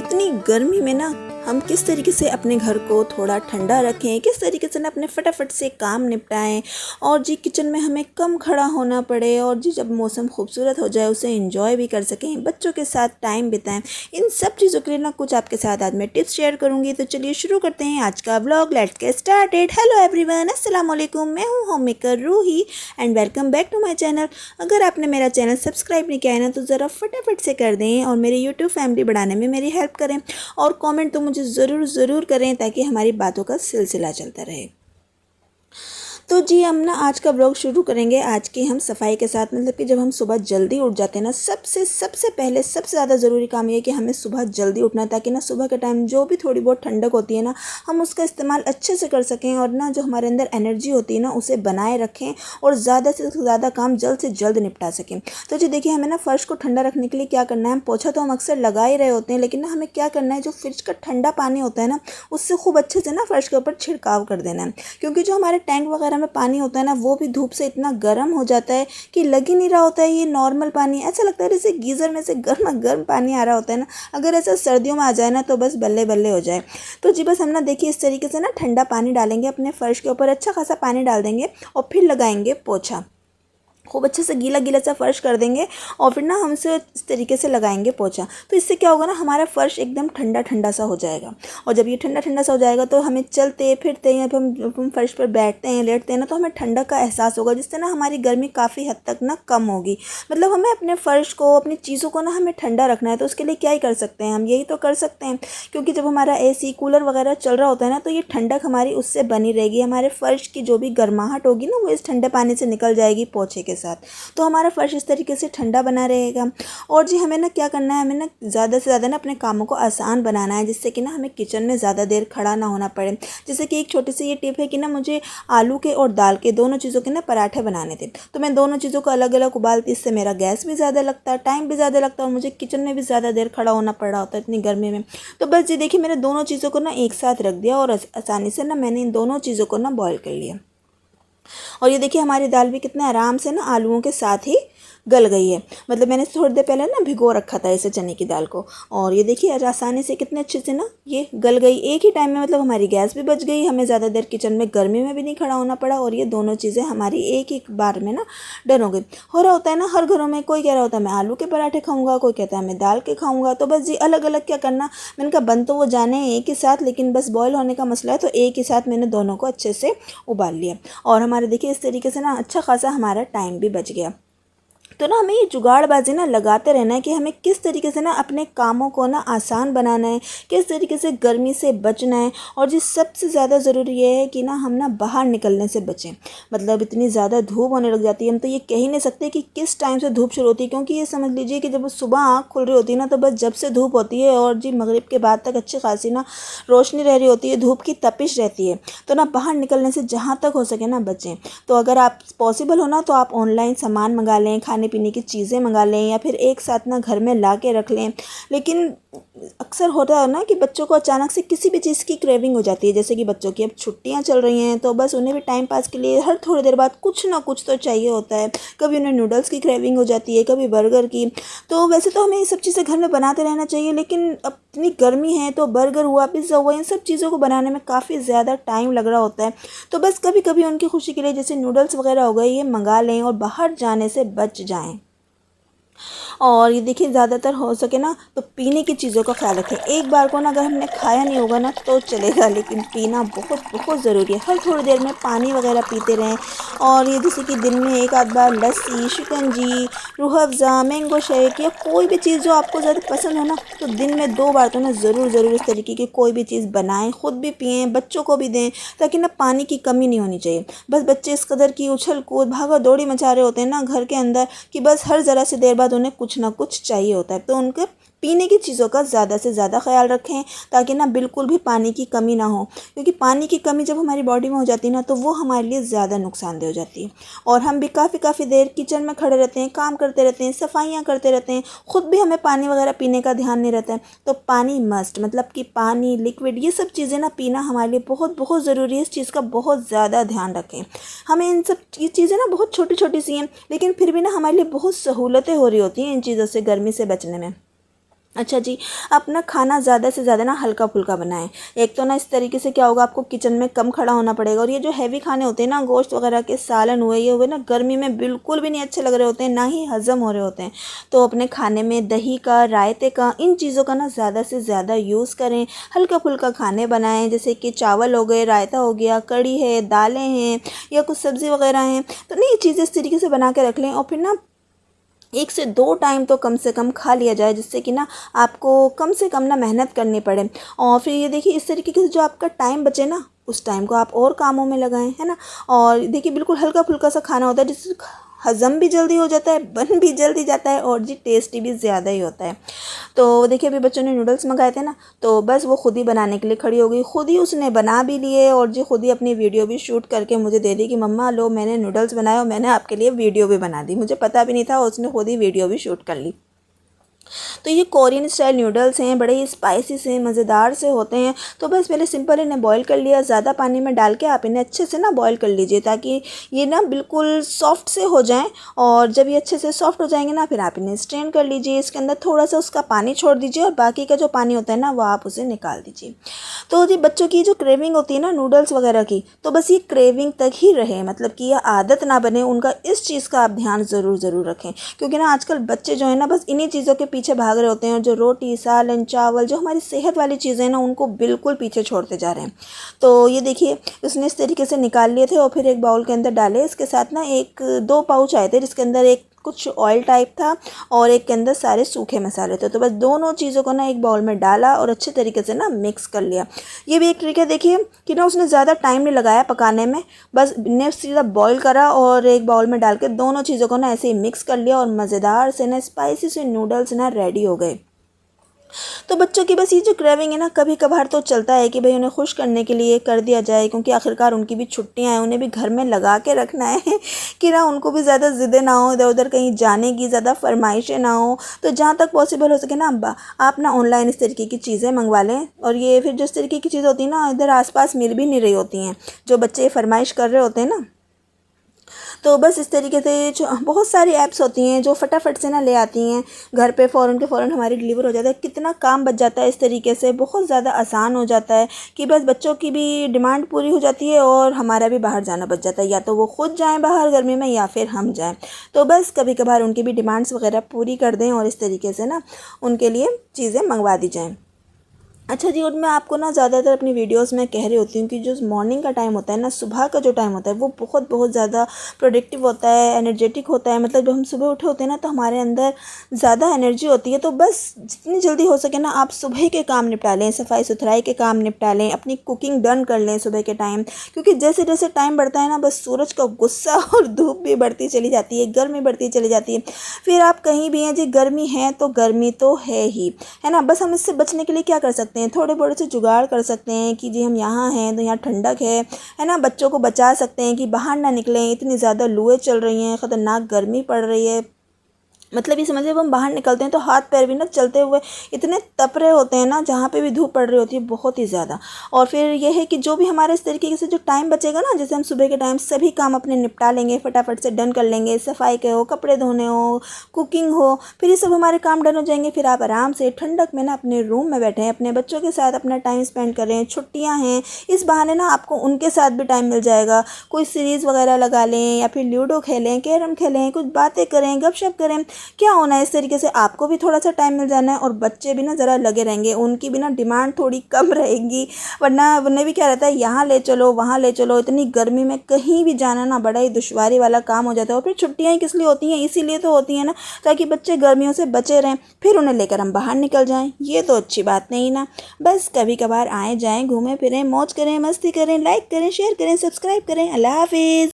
इतनी गर्मी में ना हम किस तरीके से अपने घर को थोड़ा ठंडा रखें, किस तरीके से ना अपने फटाफट से काम निपटाएं और जी किचन में हमें कम खड़ा होना पड़े और जी जब मौसम खूबसूरत हो जाए उसे एंजॉय भी कर सकें, बच्चों के साथ टाइम बिताएं। इन सब चीज़ों के लिए ना कुछ आपके साथ आज मैं टिप्स शेयर करूंगी। तो चलिए शुरू करते हैं आज का vlog. Let's get started. Hello everyone, अस्सलाम वालेकुम। मैं हूँ home maker Ruhi and welcome back to my channel. अगर आपने मेरा चैनल सब्सक्राइब नहीं किया है ना तो ज़रा फटाफट से कर दें और मेरे यूट्यूब फैमिली बढ़ाने में मेरी हेल्प करें और कमेंट तो मुझे ज़रूर करें ताकि हमारी बातों का सिलसिला चलता रहे। तो जी हम ना आज का व्लॉग शुरू करेंगे आज की हम सफाई के साथ। मतलब कि जब हम सुबह जल्दी उठ जाते हैं ना, सबसे पहले सबसे ज़्यादा ज़रूरी काम ये है कि हमें सुबह जल्दी उठना है ताकि ना सुबह के टाइम जो भी थोड़ी बहुत ठंडक होती है ना हम उसका इस्तेमाल अच्छे से कर सकें और ना जो हमारे अंदर एनर्जी होती है ना उसे बनाए रखें और ज़्यादा से ज़्यादा काम जल्द से जल्द निपटा सकें। तो जी देखिए, हमें ना फ़र्श को ठंडा रखने के लिए क्या करना है, पोछा तो हम अक्सर लगा ही रहे होते हैं, लेकिन ना हमें क्या करना है, जो फ्रिज का ठंडा पानी होता है ना उससे खूब अच्छे से ना फ़र्श के ऊपर छिड़काव कर देना है। क्योंकि जो हमारे टैंक वगैरह में पानी होता है ना वो भी धूप से इतना गर्म हो जाता है कि लग ही नहीं रहा होता है ये नॉर्मल पानी। ऐसा लगता है जैसे गीज़र में से गर्म गर्म पानी आ रहा होता है ना। अगर ऐसा सर्दियों में आ जाए ना तो बस बल्ले बल्ले हो जाए। तो जी बस हम ना देखिए इस तरीके से ना ठंडा पानी डालेंगे अपने फ़र्श के ऊपर, अच्छा खासा पानी डाल देंगे और फिर लगाएंगे पोछा। खूब अच्छे से गीला गीला सा फ़र्श कर देंगे और फिर ना हम इसे इस तरीके से लगाएंगे पोछा। तो इससे क्या होगा ना, हमारा फ़र्श एकदम ठंडा ठंडा सा हो जाएगा। और जब ये ठंडा ठंडा सा हो जाएगा तो हमें चलते फिरते या फिर हम फ़र्श पर बैठते हैं लेटते हैं ना तो हमें ठंडक का एहसास होगा, जिससे ना हमारी गर्मी काफ़ी हद तक ना कम होगी। मतलब हमें अपने फ़र्श को, अपनी चीज़ों को ना हमें ठंडा रखना है। तो उसके लिए क्या ही कर सकते हैं, हम यही तो कर सकते हैं। क्योंकि जब हमारा AC कूलर वगैरह चल रहा होता है ना तो ये ठंडक हमारी उससे बनी रहेगी। हमारे फ़र्श की जो भी गर्माहट होगी ना वो इस ठंडे पानी से निकल जाएगी पोछे के साथ। तो हमारा फ़र्श इस तरीके से ठंडा बना रहेगा। और जी हमें ना क्या करना है, हमें ना ज़्यादा से ज़्यादा ना अपने कामों को आसान बनाना है, जिससे कि ना हमें किचन में ज़्यादा देर खड़ा ना होना पड़े। जैसे कि एक छोटी सी ये टिप है कि ना मुझे आलू के और दाल के दोनों चीज़ों के ना पराठे बनाने थे। तो मैं दोनों चीज़ों को अलग अलग उबालती, इससे मेरा गैस भी ज़्यादा लगता है, टाइम भी ज़्यादा लगता है और मुझे किचन में भी ज़्यादा देर खड़ा होना पड़ रहा होता है इतनी गर्मी में। तो बस ये देखिए, मैंने दोनों चीज़ों को ना एक साथ रख दिया और आसानी से ना मैंने इन दोनों चीज़ों को ना बॉयल कर लिया। और ये देखिए हमारी दाल भी कितने आराम से ना आलूओं के साथ ही गल गई है। मतलब मैंने थोड़ी देर पहले ना भिगो रखा था इसे, चने की दाल को, और ये देखिए आज आसानी से कितने अच्छे से ना ये गल गई एक ही टाइम में। मतलब हमारी गैस भी बच गई, हमें ज़्यादा देर किचन में गर्मी में भी नहीं खड़ा होना पड़ा और ये दोनों चीज़ें हमारी एक ही बार में ना डन हो गई। हो रहा होता है ना हर घरों में, कोई कह रहा होता है मैं आलू के पराठे खाऊंगा, कोई कहता है मैं दाल के खाऊंगा। तो बस जी अलग अलग क्या करना, मैंने कहा बन तो वो जाने एक ही साथ, लेकिन बस बॉयल होने का मसला है तो एक ही साथ मैंने दोनों को अच्छे से उबाल लिया। और हमारे देखिए इस तरीके से ना अच्छा खासा हमारा टाइम भी बच गया। तो ना हमें ये जुगाड़बाजी ना लगाते रहना है कि हमें किस तरीके से ना अपने कामों को ना आसान बनाना है, किस तरीके से गर्मी से बचना है। और जी सबसे ज़्यादा ज़रूरी ये है कि ना हम ना बाहर निकलने से बचें। मतलब इतनी ज़्यादा धूप होने लग जाती है, हम तो ये कह ही नहीं सकते कि किस टाइम से धूप शुरू होती है। क्योंकि ये समझ लीजिए कि जब सुबह आँख खुल रही होती है ना तो बस जब से धूप होती है और जी मगरिब के बाद तक अच्छी खासी ना रोशनी रह रही होती है, धूप की तपिश रहती है। तो ना बाहर निकलने से जहाँ तक हो सके ना बचें। तो अगर आप पॉसिबल हो ना तो आप ऑनलाइन सामान मंगा लें, खाने पीने की चीज़ें मंगा लें या फिर एक साथ ना घर में ला के रख लें। लेकिन अक्सर होता है ना कि बच्चों को अचानक से किसी भी चीज़ की क्रेविंग हो जाती है। जैसे कि बच्चों की अब छुट्टियां चल रही हैं तो बस उन्हें भी टाइम पास के लिए हर थोड़ी देर बाद कुछ ना कुछ तो चाहिए होता है। कभी उन्हें नूडल्स की क्रेविंग हो जाती है, कभी बर्गर की। तो वैसे तो हमें ये सब चीज़ें घर में बनाते रहना चाहिए, लेकिन अब इतनी गर्मी है तो बर्गर हुआ, पिज़्ज़ा हुआ, इन सब चीज़ों को बनाने में काफ़ी ज़्यादा टाइम लग रहा होता है। तो बस कभी कभी उनकी खुशी के लिए जैसे नूडल्स वगैरह हो गए ये मंगा लें और बाहर जाने से बच जाएं। और ये देखिए ज़्यादातर हो सके ना तो पीने की चीज़ों का ख्याल रखें। एक बार को ना अगर हमने खाया नहीं होगा ना तो चलेगा, लेकिन पीना बहुत बहुत ज़रूरी है। हर थोड़ी देर में पानी वगैरह पीते रहें। और ये जैसे कि दिन में एक आध बार लस्सी, शिकंजी, रूह अफ़ज़ा, मैंगो शेक या कोई भी चीज़ जो आपको ज़्यादा पसंद हो ना तो दिन में 2 बार तो ना ज़रूर इस तरीके की कोई भी चीज़ बनाएं, ख़ुद भी पिएँ, बच्चों को भी दें, ताकि ना पानी की कमी नहीं होनी चाहिए। बस बच्चे इस कदर की उछल कूद भागा दौड़ी मचा रहे होते हैं ना घर के अंदर कि बस हर ज़रा सी देर बाद उन्हें कुछ ना कुछ चाहिए होता है। तो उनके पीने की चीज़ों का ज़्यादा से ज़्यादा ख्याल रखें ताकि ना बिल्कुल भी पानी की कमी ना हो। क्योंकि पानी की कमी जब हमारी बॉडी में हो जाती है ना तो वो हमारे लिए ज़्यादा नुकसानदेह हो जाती है। और हम भी काफ़ी देर किचन में खड़े रहते हैं, काम करते रहते हैं, सफाइयाँ करते रहते हैं, ख़ुद भी हमें पानी वगैरह पीने का ध्यान नहीं रहता है। तो पानी मस्ट, मतलब कि पानी, लिक्विड, ये सब चीज़ें ना पीना हमारे लिए बहुत बहुत ज़रूरी है। इस चीज़ का बहुत ज़्यादा ध्यान रखें। हमें इन सब चीज़ें ना बहुत छोटी छोटी सी हैं, लेकिन फिर भी ना हमारे लिए बहुत सहूलतें हो रही होती हैं इन चीज़ों से गर्मी से बचने में। अच्छा जी, अपना खाना ज़्यादा से ज़्यादा ना हल्का फुल्का बनाएं। एक तो ना इस तरीके से क्या होगा, आपको किचन में कम खड़ा होना पड़ेगा। और ये जो हैवी खाने होते हैं ना, गोश्त वगैरह के सालन हुए ये हुए ना, गर्मी में बिल्कुल भी नहीं अच्छे लग रहे होते हैं, ना ही हज़म हो रहे होते हैं। तो अपने खाने में दही का, रायते का, इन चीज़ों का ना ज़्यादा से ज़्यादा यूज़ करें। हल्का फुल्का खाने बनाएं, जैसे कि चावल हो गए, रायता हो गया, कढ़ी है, दालें हैं या कुछ सब्ज़ी वगैरह हैं। तो नहीं, ये चीज़ें इस तरीके से बना के रख लें और फिर ना 1 से 2 टाइम तो कम से कम खा लिया जाए, जिससे कि ना आपको कम से कम ना मेहनत करनी पड़े। और फिर ये देखिए, इस तरीके से जो आपका टाइम बचे ना, उस टाइम को आप और कामों में लगाएं, है ना। और देखिए, बिल्कुल हल्का फुल्का सा खाना होता है जिससे हज़म भी जल्दी हो जाता है, बन भी जल्दी जाता है और जी टेस्टी भी ज़्यादा ही होता है। तो देखिए, अभी बच्चों ने नूडल्स मंगाए थे ना, तो बस वो खुद ही बनाने के लिए खड़ी हो गई, खुद ही उसने बना भी लिए और जी खुद ही अपनी वीडियो भी शूट करके मुझे दे दी कि मम्मा लो, मैंने नूडल्स बनाए और मैंने आपके लिए वीडियो भी बना दी। मुझे पता भी नहीं था, उसने खुद ही वीडियो भी शूट कर ली। तो ये कोरियन स्टाइल नूडल्स हैं, बड़े ही स्पाइसी से मज़ेदार से होते हैं। तो बस पहले सिंपल इन्हें बॉईल कर लिया, ज़्यादा पानी में डाल के आप इन्हें अच्छे से ना बॉईल कर लीजिए, ताकि ये ना बिल्कुल सॉफ्ट से हो जाएं। और जब ये अच्छे से सॉफ्ट हो जाएंगे ना, फिर आप इन्हें स्ट्रेन कर लीजिए। इसके अंदर थोड़ा सा उसका पानी छोड़ दीजिए और बाकी का जो पानी होता है ना, वो आप उसे निकाल दीजिए। तो जी बच्चों की जो क्रेविंग होती है ना नूडल्स वगैरह की, तो बस ये क्रेविंग तक ही रहे, मतलब कि यह आदत ना बने उनका। इस चीज़ का आप ध्यान ज़रूर रखें, क्योंकि ना आजकल बच्चे जो है ना, बस इन्हीं चीज़ों के पीछे भाग रहे होते हैं। और जो रोटी, सालन, चावल, जो हमारी सेहत वाली चीज़ें हैं ना, उनको बिल्कुल पीछे छोड़ते जा रहे हैं। तो ये देखिए, उसने इस तरीके से निकाल लिए थे और फिर एक बाउल के अंदर डाले। इसके साथ ना 1-2 पाउच आए थे, जिसके अंदर एक कुछ ऑयल टाइप था और एक के अंदर सारे सूखे मसाले थे। तो बस दोनों चीज़ों को ना एक बाउल में डाला और अच्छे तरीके से ना मिक्स कर लिया। ये भी एक ट्रिक है, देखिए कि ना उसने ज़्यादा टाइम नहीं लगाया पकाने में, बस ने सीधा बॉईल करा और एक बाउल में डाल के दोनों चीज़ों को ना ऐसे ही मिक्स कर लिया और मज़ेदार से ना स्पाइसी से नूडल्स ना रेडी हो गए। तो बच्चों की बस ये जो क्रेविंग है ना, कभी कभार तो चलता है कि भाई उन्हें खुश करने के लिए कर दिया जाए, क्योंकि आखिरकार उनकी भी छुट्टियां हैं, उन्हें भी घर में लगा के रखना है कि ना उनको भी ज़्यादा ज़िद्दें ना हो, इधर उधर कहीं जाने की ज़्यादा फरमाइशें ना हो। तो जहाँ तक पॉसिबल हो सके ना, आप ना ऑनलाइन इस तरीके की चीज़ें मंगवा लें। और ये फिर जिस तरीके की चीज़ होती है ना, इधर आसपास मिल भी नहीं रही होती हैं, जो बच्चे फरमाइश कर रहे होते हैं ना। तो बस इस तरीके से जो बहुत सारी ऐप्स होती हैं जो फटाफट से ना ले आती हैं घर पे, फ़ौरन के फ़ौरन हमारी डिलीवर हो जाता है। कितना काम बच जाता है इस तरीके से, बहुत ज़्यादा आसान हो जाता है कि बस बच्चों की भी डिमांड पूरी हो जाती है और हमारा भी बाहर जाना बच जाता है। या तो वो खुद जाएं बाहर गर्मी में या फिर हम जाएं। तो बस कभी कभार उनकी भी डिमांड्स वगैरह पूरी कर दें और इस तरीके से ना उनके लिए चीज़ें मंगवा दी जाएँ। अच्छा जी, और मैं आपको ना ज़्यादातर अपनी वीडियोस में कह रही होती हूँ कि जो मॉर्निंग का टाइम होता है ना, सुबह का जो टाइम होता है, वो बहुत बहुत ज़्यादा प्रोडक्टिव होता है, एनर्जेटिक होता है। मतलब जब हम सुबह उठे होते हैं ना, तो हमारे अंदर ज़्यादा एनर्जी होती है। तो बस जितनी जल्दी हो सके ना, आप सुबह के काम निपटा लें, सफाई सुथराई के काम निपटा लें, अपनी कुकिंग डन कर लें सुबह के टाइम। क्योंकि जैसे जैसे टाइम बढ़ता है ना, बस सूरज का गुस्सा और धूप भी बढ़ती चली जाती है, गर्मी बढ़ती चली जाती है। फिर आप कहीं भी हैं जी, गर्मी है तो गर्मी तो है ही, है ना। बस हम इससे बचने के लिए क्या कर सकते हैं, थोड़े बड़े से जुगाड़ कर सकते हैं कि जी हम यहाँ हैं तो यहाँ ठंडक है ना। बच्चों को बचा सकते हैं कि बाहर ना निकलें, इतनी ज़्यादा लूएं चल रही हैं, ख़तरनाक गर्मी पड़ रही है। मतलब ये समझिए, जब हम बाहर निकलते हैं तो हाथ पैर भी ना चलते हुए इतने तप रहे होते हैं ना, जहाँ पे भी धूप पड़ रही होती है बहुत ही ज़्यादा। और फिर ये है कि जो भी हमारे इस तरीके से जो टाइम बचेगा ना, जैसे हम सुबह के टाइम सभी काम अपने निपटा लेंगे, फटाफट से डन कर लेंगे, सफाई के हो, कपड़े धोने हो, कुकिंग हो, फिर ये सब हमारे काम डन हो जाएंगे। फिर आप आराम से ठंडक में ना अपने रूम में बैठें, अपने बच्चों के साथ अपना टाइम स्पेंड करें। छुट्टियाँ हैं, इस बहाने ना आपको उनके साथ भी टाइम मिल जाएगा। कोई सीरीज़ वगैरह लगा लें या फिर लूडो खेलें, कैरम खेलें, कुछ बातें करें, गपशप करें। क्या होना है, इस तरीके से आपको भी थोड़ा सा टाइम मिल जाना है और बच्चे भी ना ज़रा लगे रहेंगे, उनकी भी ना डिमांड थोड़ी कम रहेगी। वरना उन्हें भी क्या रहता है, यहाँ ले चलो वहाँ ले चलो, इतनी गर्मी में कहीं भी जाना ना बड़ा ही दुश्वारी वाला काम हो जाता है। और फिर छुट्टियाँ ही किस लिए होती हैं, इसीलिए तो होती हैं ना, ताकि बच्चे गर्मियों से बचे रहें, फिर उन्हें लेकर हम बाहर निकल जाएँ। ये तो अच्छी बात नहीं ना। बस कभी कभार आए जाएँ, घूमें फिरें, मौज करें, मस्ती करें, लाइक करें, शेयर करें, सब्सक्राइब करें। अल्लाह हाफिज़।